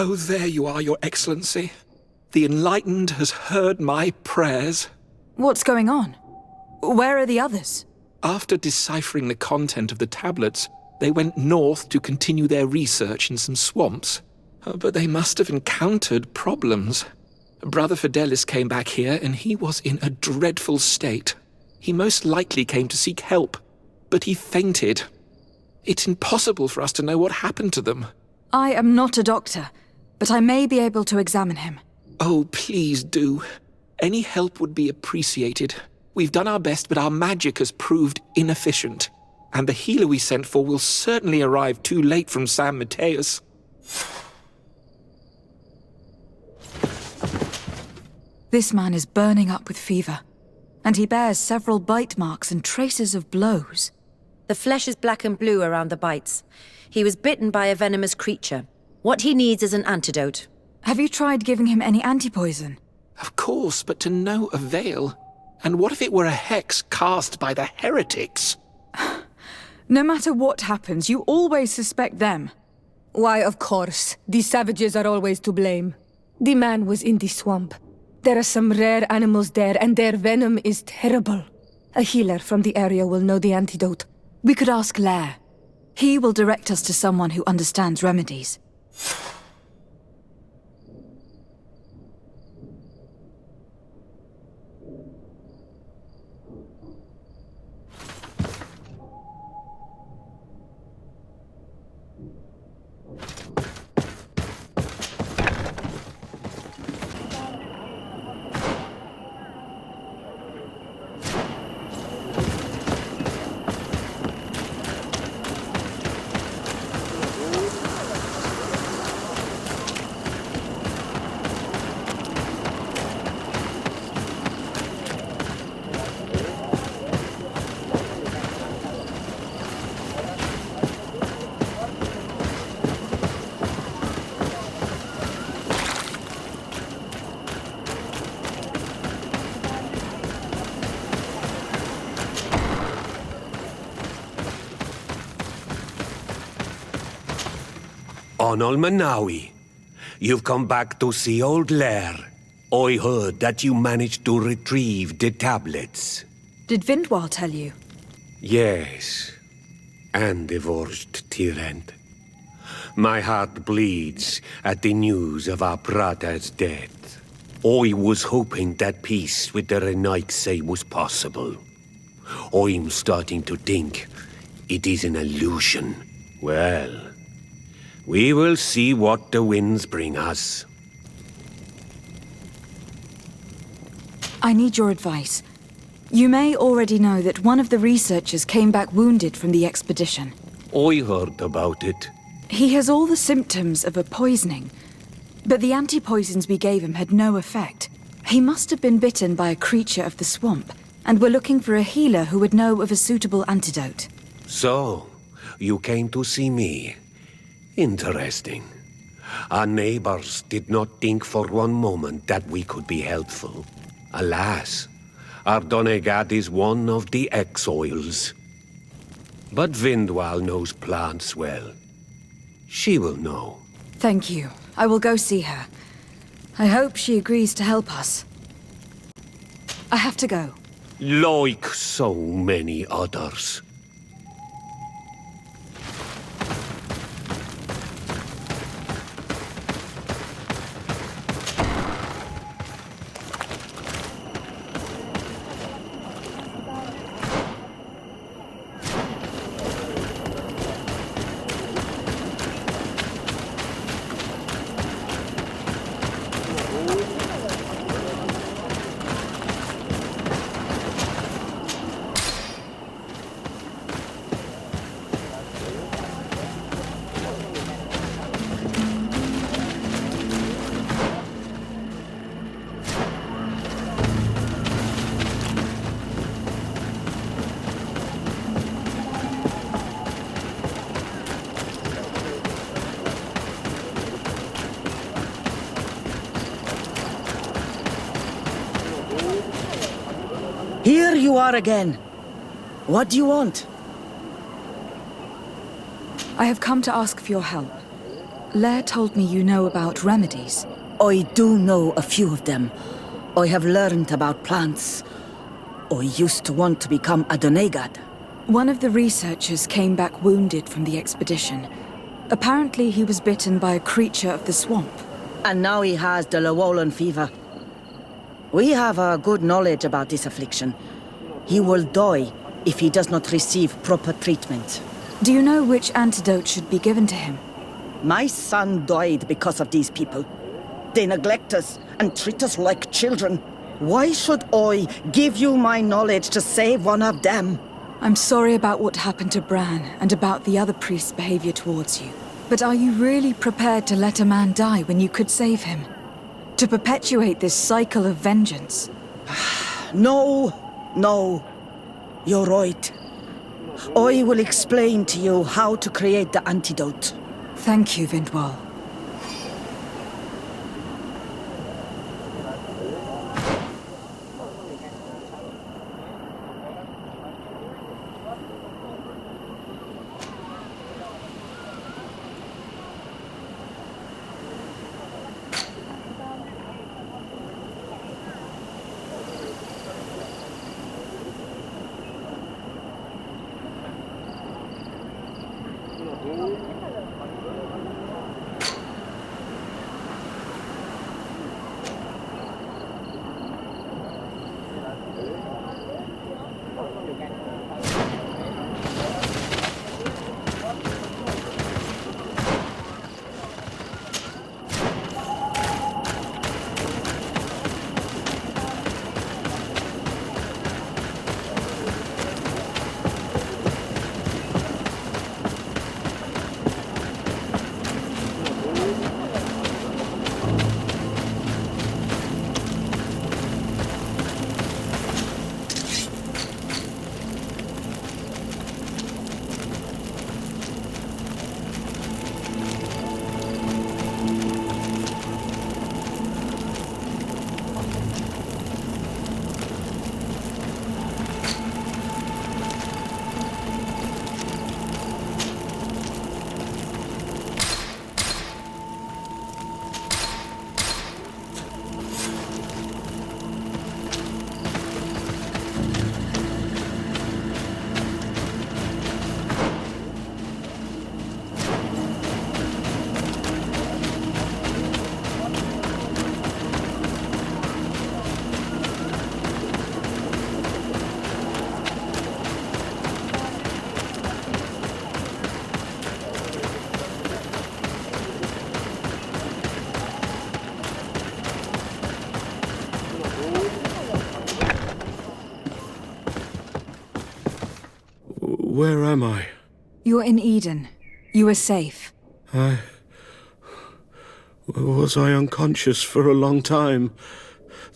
Oh, there you are, Your Excellency. The enlightened has heard my prayers. What's going on? Where are the others? After deciphering the content of the tablets, they went north to continue their research in some swamps. But they must have encountered problems. Brother Fidelis came back here and he was in a dreadful state. He most likely came to seek help, but he fainted. It's impossible for us to know what happened to them. I am not a doctor, but I may be able to examine him. Oh, please do. Any help would be appreciated. We've done our best, but our magic has proved inefficient. And the healer we sent for will certainly arrive too late from San Mateus. This man is burning up with fever, and he bears several bite marks and traces of blows. The flesh is black and blue around the bites. He was bitten by a venomous creature. What he needs is an antidote. Have you tried giving him any antipoison? Of course, but to no avail. And what if it were a hex cast by the heretics? No matter what happens, you always suspect them. Why, of course. These savages are always to blame. The man was in the swamp. There are some rare animals there, and their venom is terrible. A healer from the area will know the antidote. We could ask Lair. He will direct us to someone who understands remedies. Onol Manawi, you've come back to see old Lair. I heard that you managed to retrieve the tablets. Did Vindwal tell you? Yes, and divorced tyrant. My heart bleeds at the news of our brother's death. I was hoping that peace with the Renaigse was possible. I'm starting to think it is an illusion. Well, we will see what the winds bring us. I need your advice. You may already know that one of the researchers came back wounded from the expedition. I heard about it. He has all the symptoms of a poisoning, but the anti-poisons we gave him had no effect. He must have been bitten by a creature of the swamp, and we're looking for a healer who would know of a suitable antidote. So, you came to see me. Interesting. Our neighbors did not think for one moment that we could be helpful. Alas, our Donegat is one of the exiles. But Vindwal knows plants well. She will know. Thank you. I will go see her. I hope she agrees to help us. I have to go. Like so many others. Here you are again. What do you want? I have come to ask for your help. Lair told me you know about remedies. I do know a few of them. I have learned about plants. I used to want to become a Donegad. One of the researchers came back wounded from the expedition. Apparently he was bitten by a creature of the swamp. And now he has the Llewellyn fever. We have a good knowledge about this affliction. He will die if he does not receive proper treatment. Do you know which antidote should be given to him? My son died because of these people. They neglect us and treat us like children. Why should I give you my knowledge to save one of them? I'm sorry about what happened to Bran and about the other priest's behavior towards you. But are you really prepared to let a man die when you could save him? To perpetuate this cycle of vengeance? No. You're right. I will explain to you how to create the antidote. Thank you, Vindwal. Where am I? You're in Eden. You are safe. Was I unconscious for a long time?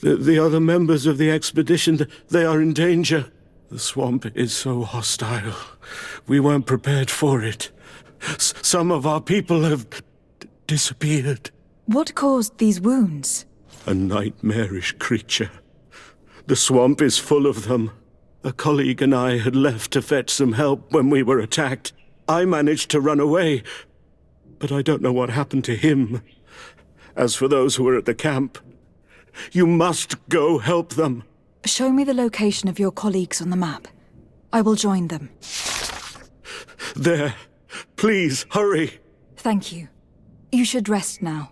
The other members of the expedition, they are in danger. The swamp is so hostile. We weren't prepared for it. Some of our people have disappeared. What caused these wounds? A nightmarish creature. The swamp is full of them. A colleague and I had left to fetch some help when we were attacked. I managed to run away, but I don't know what happened to him. As for those who are at the camp, you must go help them. Show me the location of your colleagues on the map. I will join them. There. Please, hurry. Thank you. You should rest now.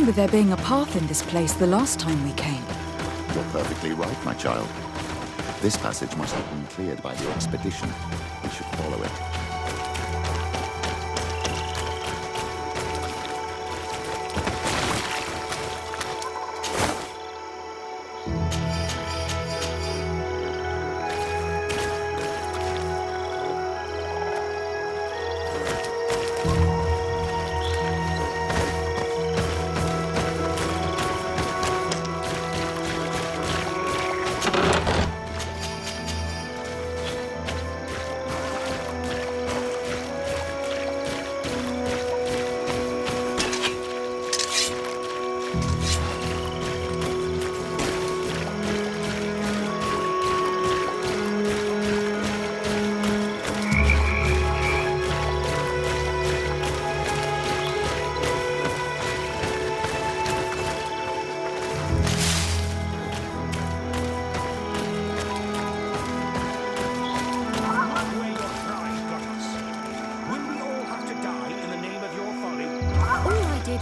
remember there being a path in this place the last time we came. You're perfectly right, my child. This passage must have been cleared by the expedition. We should follow it.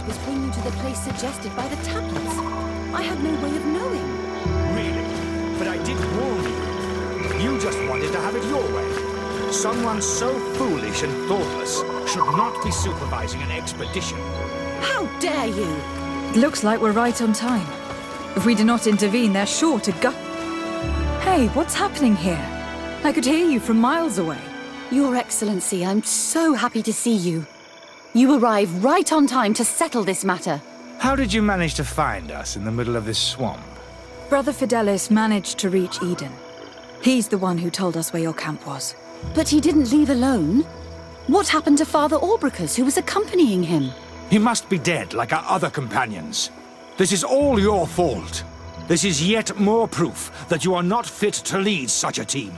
Was bring you to the place suggested by the tablets. I had no way of knowing. Really? But I did warn you. You just wanted to have it your way. Someone so foolish and thoughtless should not be supervising an expedition. How dare you? It looks like we're right on time. If we do not intervene, they're sure to go... Hey, what's happening here? I could hear you from miles away. Your Excellency, I'm so happy to see you. You arrive right on time to settle this matter. How did you manage to find us in the middle of this swamp? Brother Fidelis managed to reach Eden. He's the one who told us where your camp was. But he didn't leave alone. What happened to Father Orbricus, who was accompanying him? He must be dead like our other companions. This is all your fault. This is yet more proof that you are not fit to lead such a team.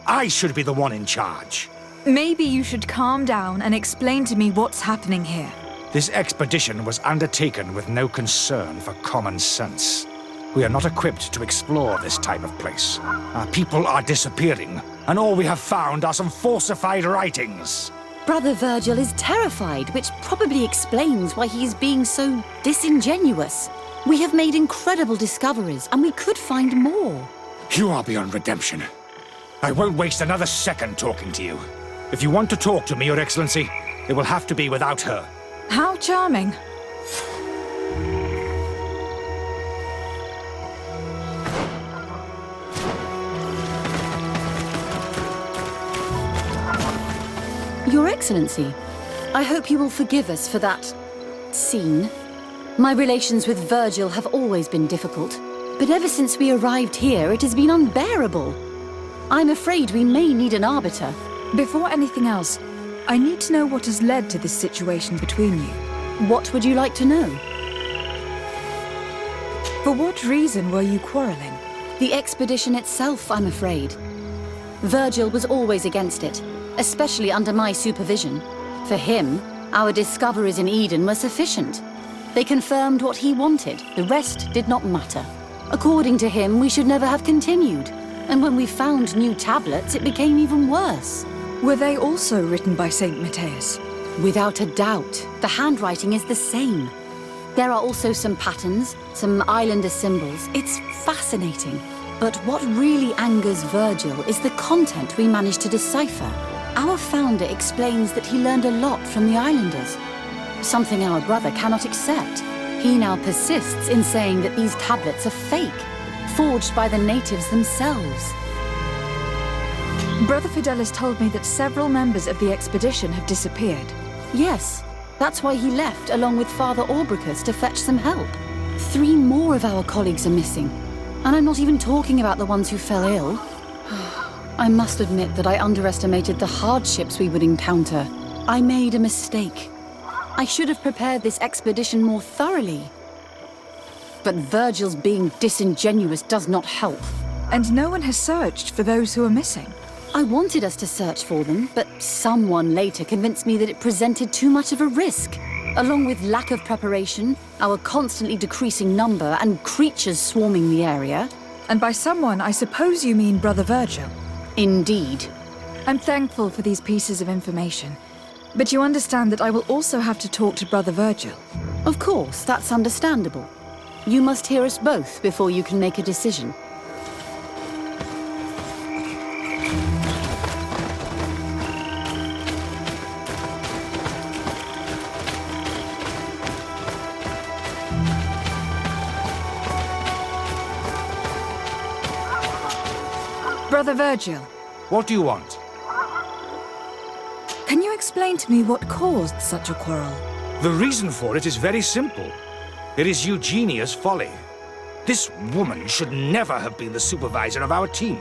I should be the one in charge. Maybe you should calm down and explain to me what's happening here. This expedition was undertaken with no concern for common sense. We are not equipped to explore this type of place. Our people are disappearing, and all we have found are some falsified writings. Brother Virgil is terrified, which probably explains why he is being so disingenuous. We have made incredible discoveries, and we could find more. You are beyond redemption. I won't waste another second talking to you. If you want to talk to me, Your Excellency, it will have to be without her. How charming. Your Excellency, I hope you will forgive us for that scene. My relations with Virgil have always been difficult, but ever since we arrived here, it has been unbearable. I'm afraid we may need an arbiter. Before anything else, I need to know what has led to this situation between you. What would you like to know? For what reason were you quarreling? The expedition itself, I'm afraid. Virgil was always against it, especially under my supervision. For him, our discoveries in Eden were sufficient. They confirmed what he wanted. The rest did not matter. According to him, we should never have continued. And when we found new tablets, it became even worse. Were they also written by Saint Matthias? Without a doubt. The handwriting is the same. There are also some patterns, some islander symbols. It's fascinating. But what really angers Virgil is the content we managed to decipher. Our founder explains that he learned a lot from the islanders. Something our brother cannot accept. He now persists in saying that these tablets are fake, forged by the natives themselves. Brother Fidelis told me that several members of the expedition have disappeared. Yes, that's why he left along with Father Orbricus to fetch some help. 3 more of our colleagues are missing, and I'm not even talking about the ones who fell ill. I must admit that I underestimated the hardships we would encounter. I made a mistake. I should have prepared this expedition more thoroughly. But Virgil's being disingenuous does not help. And no one has searched for those who are missing. I wanted us to search for them, but someone later convinced me that it presented too much of a risk. Along with lack of preparation, our constantly decreasing number, and creatures swarming the area. And by someone, I suppose you mean Brother Virgil. Indeed. I'm thankful for these pieces of information. But you understand that I will also have to talk to Brother Virgil. Of course, that's understandable. You must hear us both before you can make a decision. Brother Virgil, What do you want? can you explain to me what caused such a quarrel? The reason for it is very simple. It is Eugenia's folly. This woman should never have been the supervisor of our team.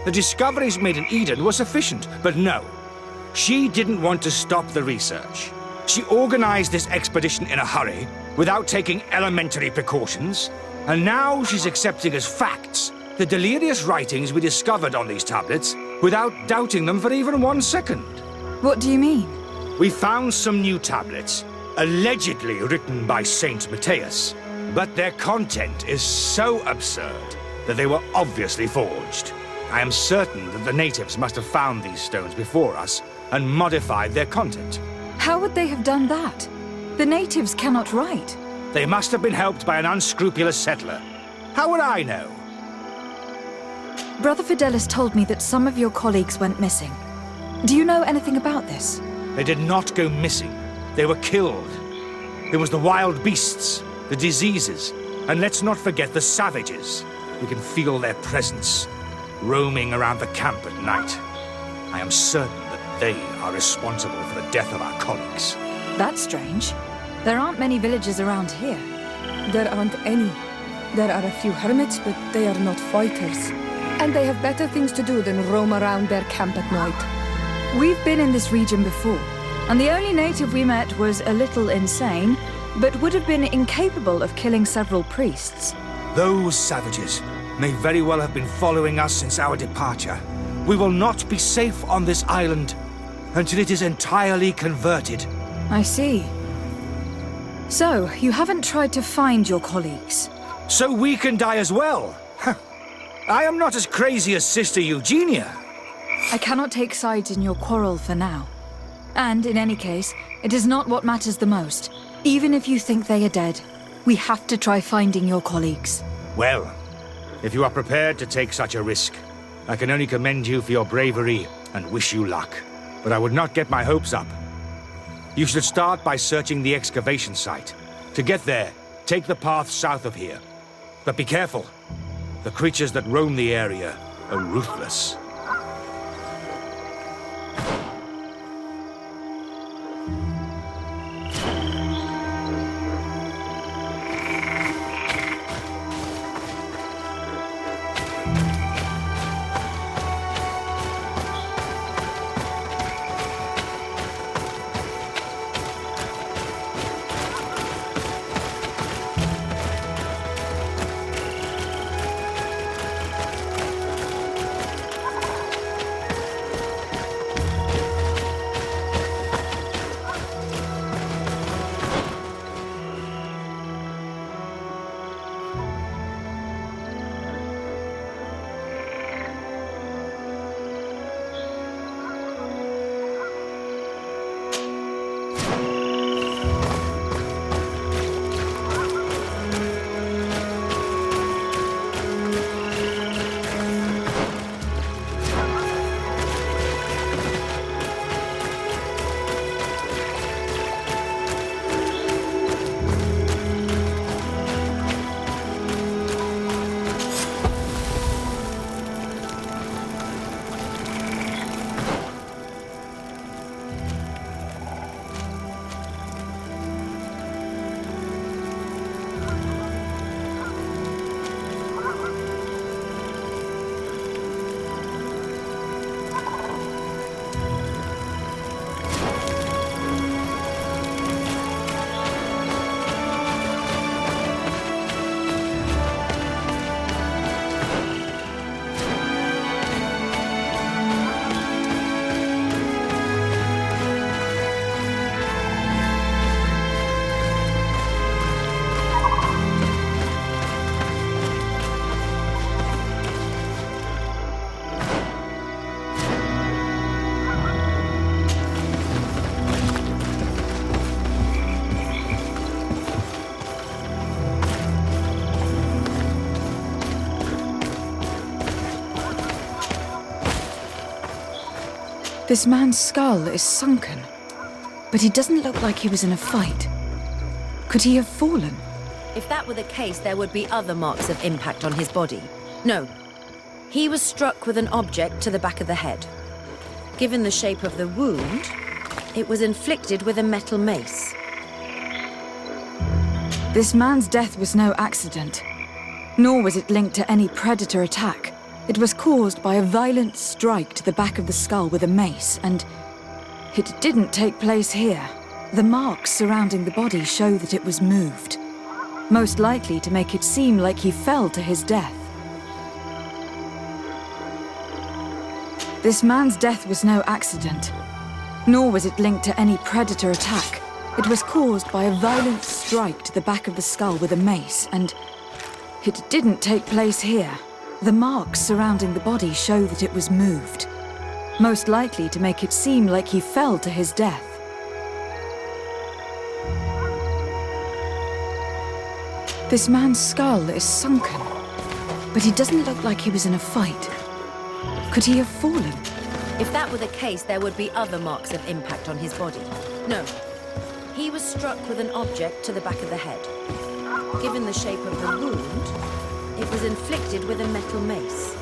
The discoveries made in Eden were sufficient, but no. She didn't want to stop the research. She organized this expedition in a hurry, without taking elementary precautions, and now she's accepting as facts the delirious writings we discovered on these tablets, without doubting them for even 1 second. What do you mean? We found some new tablets, allegedly written by Saint Matthias, but their content is so absurd that they were obviously forged. I am certain that the natives must have found these stones before us and modified their content. How would they have done that? The natives cannot write. They must have been helped by an unscrupulous settler. How would I know? Brother Fidelis told me that some of your colleagues went missing. Do you know anything about this? They did not go missing. They were killed. It was the wild beasts, the diseases, and let's not forget the savages. We can feel their presence, roaming around the camp at night. I am certain that they are responsible for the death of our colleagues. That's strange. There aren't many villages around here. There aren't any. There are a few hermits, but they are not fighters. And they have better things to do than roam around their camp at night. We've been in this region before, and the only native we met was a little insane, but would have been incapable of killing several priests. Those savages may very well have been following us since our departure. We will not be safe on this island until it is entirely converted. I see. So, you haven't tried to find your colleagues? So we can die as well. I am not as crazy as Sister Eugenia. I cannot take sides in your quarrel for now. And in any case, it is not what matters the most. Even if you think they are dead, we have to try finding your colleagues. Well, if you are prepared to take such a risk, I can only commend you for your bravery and wish you luck. But I would not get my hopes up. You should start by searching the excavation site. To get there, take the path south of here. But be careful. The creatures that roam the area are ruthless. This man's skull is sunken, but he doesn't look like he was in a fight. Could he have fallen? If that were the case, there would be other marks of impact on his body. No. He was struck with an object to the back of the head. Given the shape of the wound, it was inflicted with a metal mace. This man's death was no accident, nor was it linked to any predator attack. It was caused by a violent strike to the back of the skull with a mace, and it didn't take place here. The marks surrounding the body show that it was moved, most likely to make it seem like he fell to his death. This man's death was no accident, nor was it linked to any predator attack. It was caused by a violent strike to the back of the skull with a mace, and it didn't take place here. The marks surrounding the body show that it was moved, most likely to make it seem like he fell to his death. This man's skull is sunken, but he doesn't look like he was in a fight. Could he have fallen? If that were the case, there would be other marks of impact on his body. No. He was struck with an object to the back of the head. Given the shape of the wound, it was inflicted with a metal mace.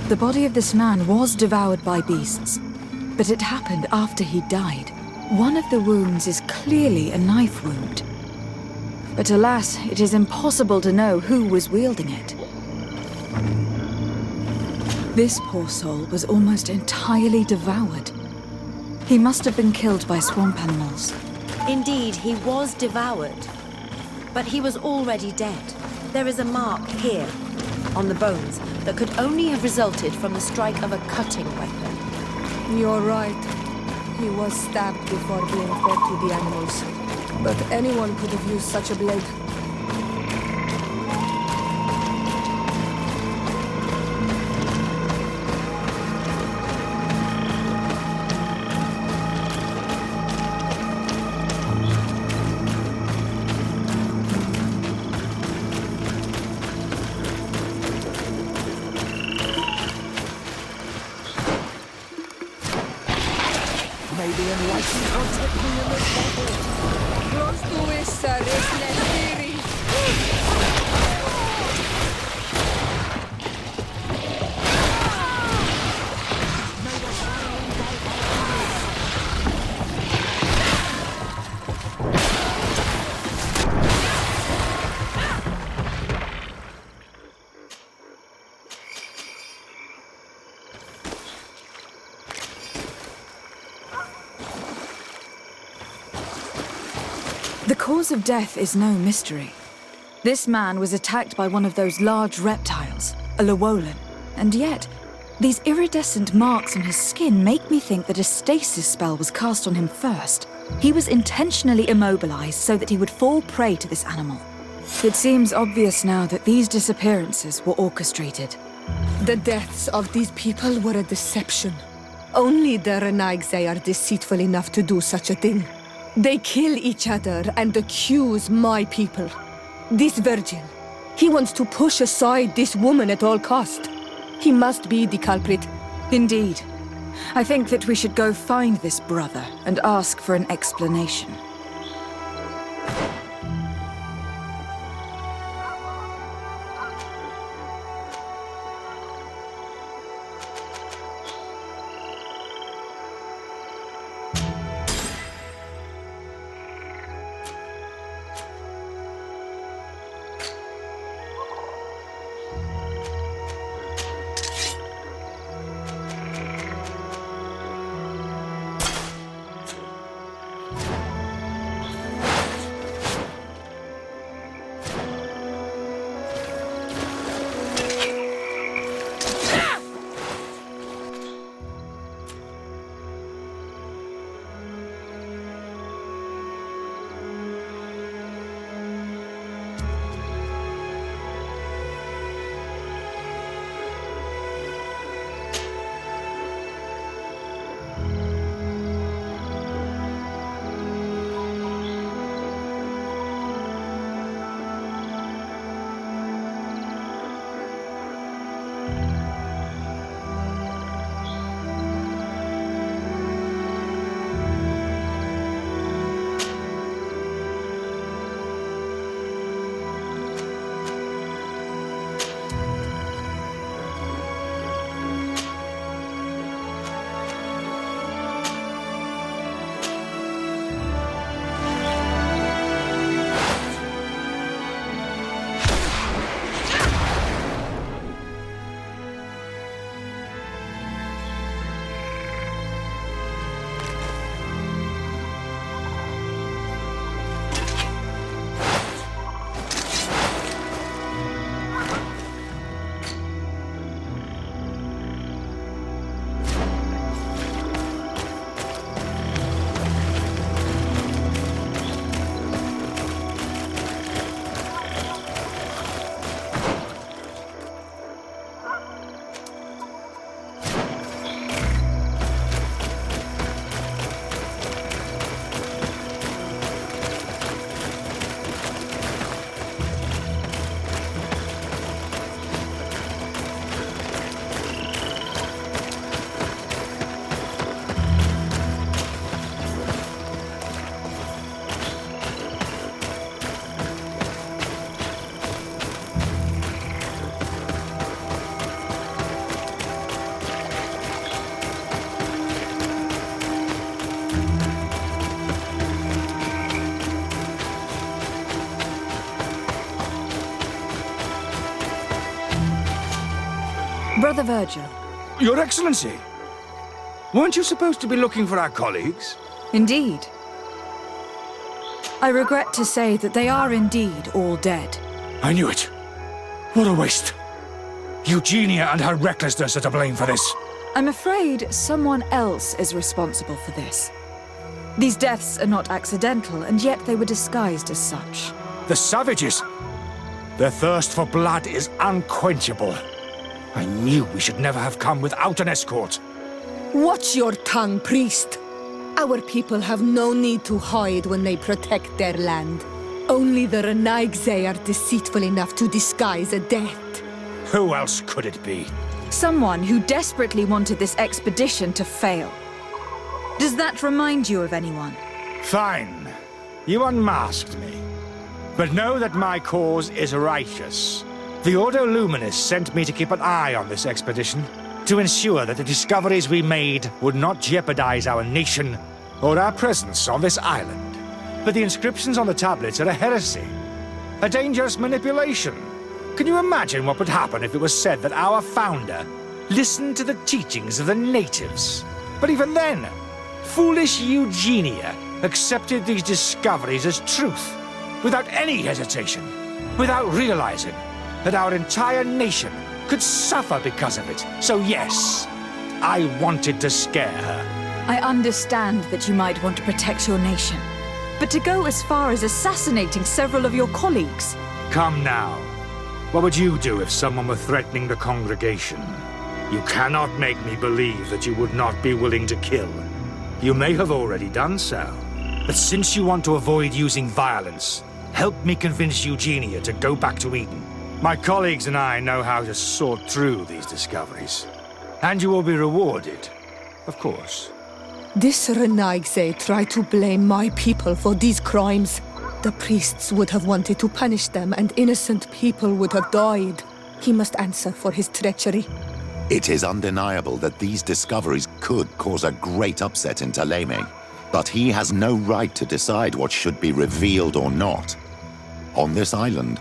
The body of this man was devoured by beasts, but it happened after he died. One of the wounds is clearly a knife wound. But alas, it is impossible to know who was wielding it. This poor soul was almost entirely devoured. He must have been killed by swamp animals. Indeed, he was devoured. But he was already dead. There is a mark here, on the bones, that could only have resulted from the strike of a cutting weapon. You're right. He was stabbed before being fed to the animals. But anyone could have used such a blade. cause of death is no mystery. This man was attacked by one of those large reptiles, a Llewellyn, and yet, these iridescent marks on his skin make me think that a stasis spell was cast on him first. He was intentionally immobilized so that he would fall prey to this animal. It seems obvious now that these disappearances were orchestrated. The deaths of these people were a deception. Only the Renaigse are deceitful enough to do such a thing. They kill each other and accuse my people. This virgin, he wants to push aside this woman at all cost. He must be the culprit. Indeed. I think that we should go find this brother and ask for an explanation. Brother Virgil. Your Excellency! Weren't you supposed to be looking for our colleagues? Indeed. I regret to say that they are indeed all dead. I knew it. What a waste. Eugenia and her recklessness are to blame for this. I'm afraid someone else is responsible for this. These deaths are not accidental, and yet they were disguised as such. The savages! Their thirst for blood is unquenchable. I knew we should never have come without an escort. Watch your tongue, priest. Our people have no need to hide when they protect their land. Only the Renaigse are deceitful enough to disguise a death. Who else could it be? Someone who desperately wanted this expedition to fail. Does that remind you of anyone? Fine. You unmasked me. But know that my cause is righteous. The Ordo Luminis sent me to keep an eye on this expedition, to ensure that the discoveries we made would not jeopardize our nation or our presence on this island. But the inscriptions on the tablets are a heresy, a dangerous manipulation. Can you imagine what would happen if it was said that our founder listened to the teachings of the natives? But even then, foolish Eugenia accepted these discoveries as truth, without any hesitation, without realizing that our entire nation could suffer because of it. So yes, I wanted to scare her. I understand that you might want to protect your nation, but to go as far as assassinating several of your colleagues... Come now. What would you do if someone were threatening the congregation? You cannot make me believe that you would not be willing to kill. You may have already done so. But since you want to avoid using violence, help me convince Eugenia to go back to Eden. My colleagues and I know how to sort through these discoveries. And you will be rewarded, of course. This Renaigse tried to blame my people for these crimes. The priests would have wanted to punish them, and innocent people would have died. He must answer for his treachery. It is undeniable that these discoveries could cause a great upset in Thélème, but he has no right to decide what should be revealed or not. On this island,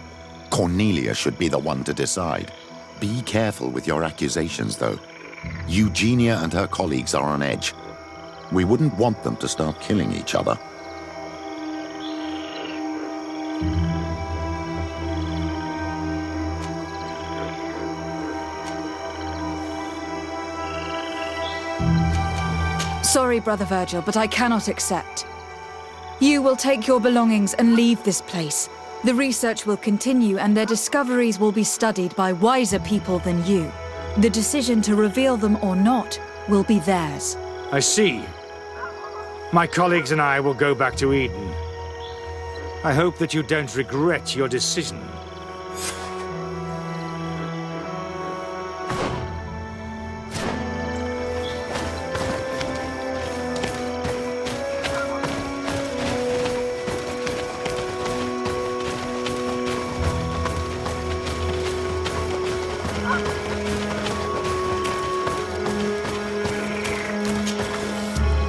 Cornelia should be the one to decide. Be careful with your accusations, though. Eugenia and her colleagues are on edge. We wouldn't want them to start killing each other. Sorry, Brother Virgil, but I cannot accept. You will take your belongings and leave this place. The research will continue and their discoveries will be studied by wiser people than you. The decision to reveal them or not will be theirs. I see. My colleagues and I will go back to Eden. I hope that you don't regret your decision.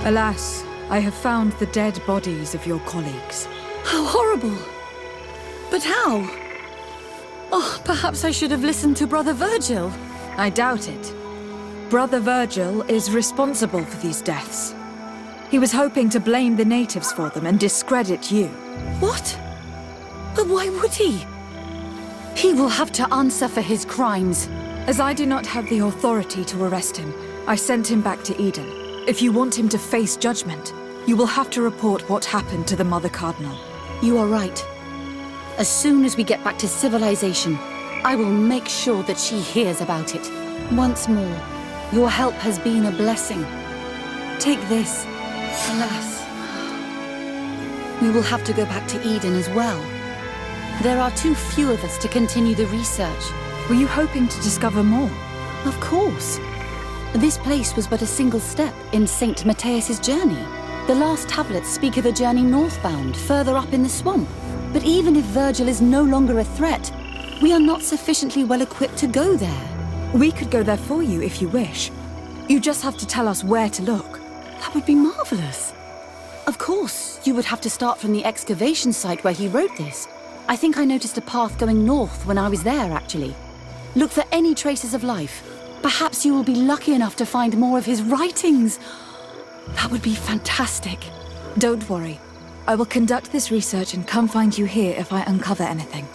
Alas, I have found the dead bodies of your colleagues. How horrible! But how? Oh, perhaps I should have listened to Brother Virgil. I doubt it. Brother Virgil is responsible for these deaths. He was hoping to blame the natives for them and discredit you. What? But why would he? He will have to answer for his crimes. As I do not have the authority to arrest him, I sent him back to Eden. If you want him to face judgment, you will have to report what happened to the Mother Cardinal. You are right. As soon as we get back to civilization, I will make sure that she hears about it. Once more, your help has been a blessing. Take this. Alas, we will have to go back to Eden as well. There are too few of us to continue the research. Were you hoping to discover more? Of course. This place was but a single step in St. Matthias's journey. The last tablets speak of a journey northbound, further up in the swamp. But even if Virgil is no longer a threat, we are not sufficiently well equipped to go there. We could go there for you if you wish. You just have to tell us where to look. That would be marvelous. Of course, you would have to start from the excavation site where he wrote this. I think I noticed a path going north when I was there, actually. Look for any traces of life. Perhaps you will be lucky enough to find more of his writings. That would be fantastic. Don't worry. I will conduct this research and come find you here if I uncover anything.